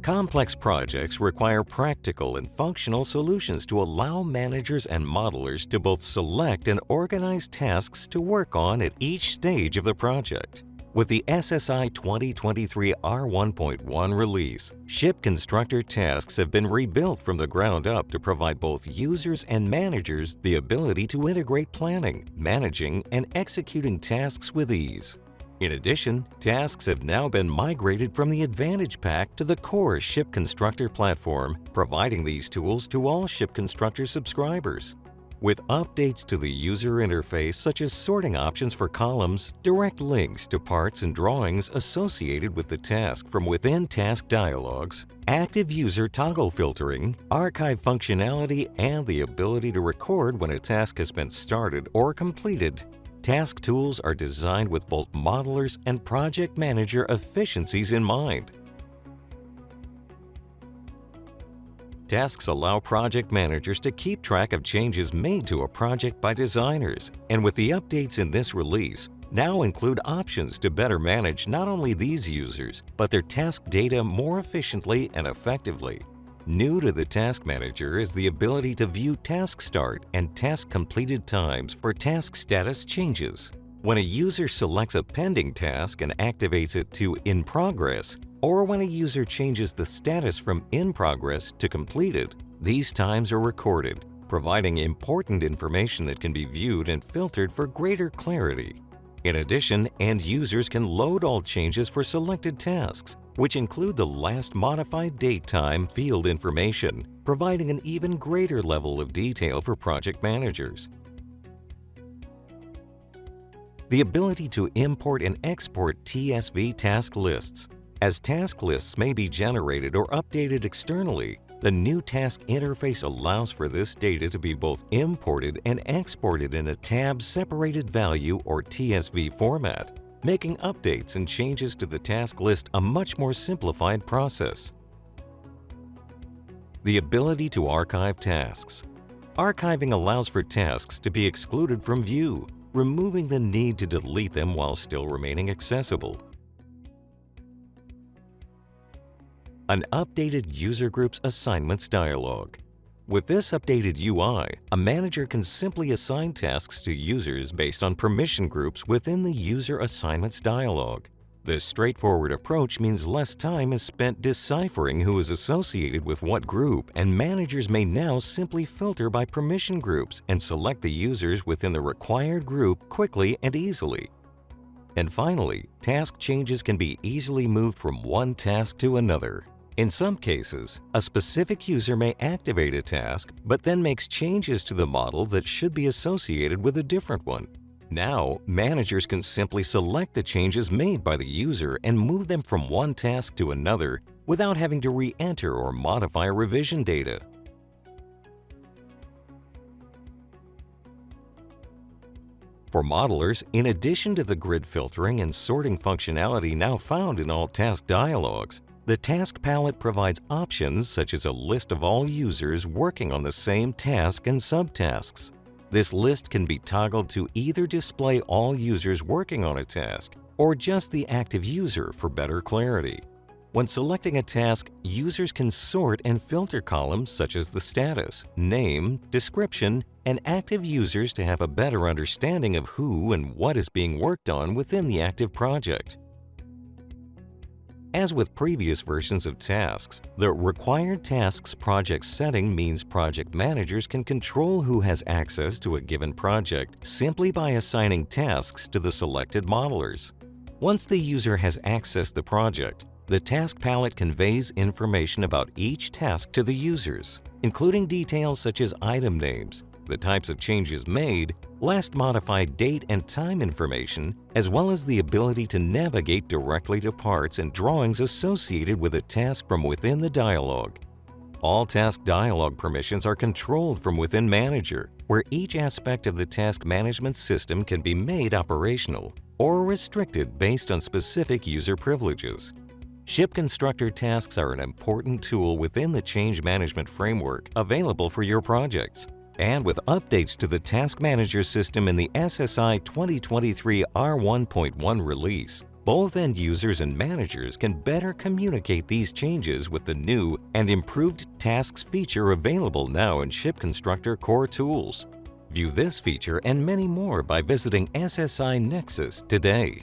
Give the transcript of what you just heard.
Complex projects require practical and functional solutions to allow managers and modelers to both select and organize tasks to work on at each stage of the project. With the SSI 2023 R1.1 release, ShipConstructor Tasks have been rebuilt from the ground up to provide both users and managers the ability to integrate planning, managing, and executing tasks with ease. In addition, tasks have now been migrated from the Advantage Pack to the core ShipConstructor platform, providing these tools to all ShipConstructor subscribers. With updates to the user interface such as sorting options for columns, direct links to parts and drawings associated with the task from within task dialogs, active user toggle filtering, archive functionality, and the ability to record when a task has been started or completed, task tools are designed with both modelers and project manager efficiencies in mind. Tasks allow project managers to keep track of changes made to a project by designers, and with the updates in this release, now include options to better manage not only these users, but their task data more efficiently and effectively. New to the Task Manager is the ability to view task start and task completed times for task status changes. When a user selects a pending task and activates it to In Progress, or when a user changes the status from In Progress to Completed, these times are recorded, providing important information that can be viewed and filtered for greater clarity. In addition, end users can load all changes for selected tasks, which include the last modified date time field information, providing an even greater level of detail for project managers. The ability to import and export TSV task lists. As task lists may be generated or updated externally, the new task interface allows for this data to be both imported and exported in a tab-separated value or TSV format, making updates and changes to the task list a much more simplified process. The ability to archive tasks. Archiving allows for tasks to be excluded from view, removing the need to delete them while still remaining accessible. An updated User Groups Assignments dialog. With this updated UI, a manager can simply assign tasks to users based on permission groups within the User Assignments dialog. This straightforward approach means less time is spent deciphering who is associated with what group, and managers may now simply filter by permission groups and select the users within the required group quickly and easily. And finally, task changes can be easily moved from one task to another. In some cases, a specific user may activate a task but then makes changes to the model that should be associated with a different one. Now, managers can simply select the changes made by the user and move them from one task to another without having to re-enter or modify revision data. For modelers, in addition to the grid filtering and sorting functionality now found in all task dialogs, the task palette provides options such as a list of all users working on the same task and subtasks. This list can be toggled to either display all users working on a task or just the active user for better clarity. When selecting a task, users can sort and filter columns such as the status, name, description, and active users to have a better understanding of who and what is being worked on within the active project. As with previous versions of tasks, the Required Tasks project setting means project managers can control who has access to a given project simply by assigning tasks to the selected modelers. Once the user has accessed the project, the task palette conveys information about each task to the users, including details such as item names, the types of changes made, last modified date and time information, as well as the ability to navigate directly to parts and drawings associated with a task from within the dialog. All task dialog permissions are controlled from within Manager, where each aspect of the task management system can be made operational or restricted based on specific user privileges. ShipConstructor Tasks are an important tool within the change management framework available for your projects. And with updates to the Task Manager system in the SSI 2023 R1.1 release, Both end users and managers can better communicate these changes with the new and improved Tasks feature available now in ShipConstructor Core Tools. View this feature and many more by visiting SSI Nexus today.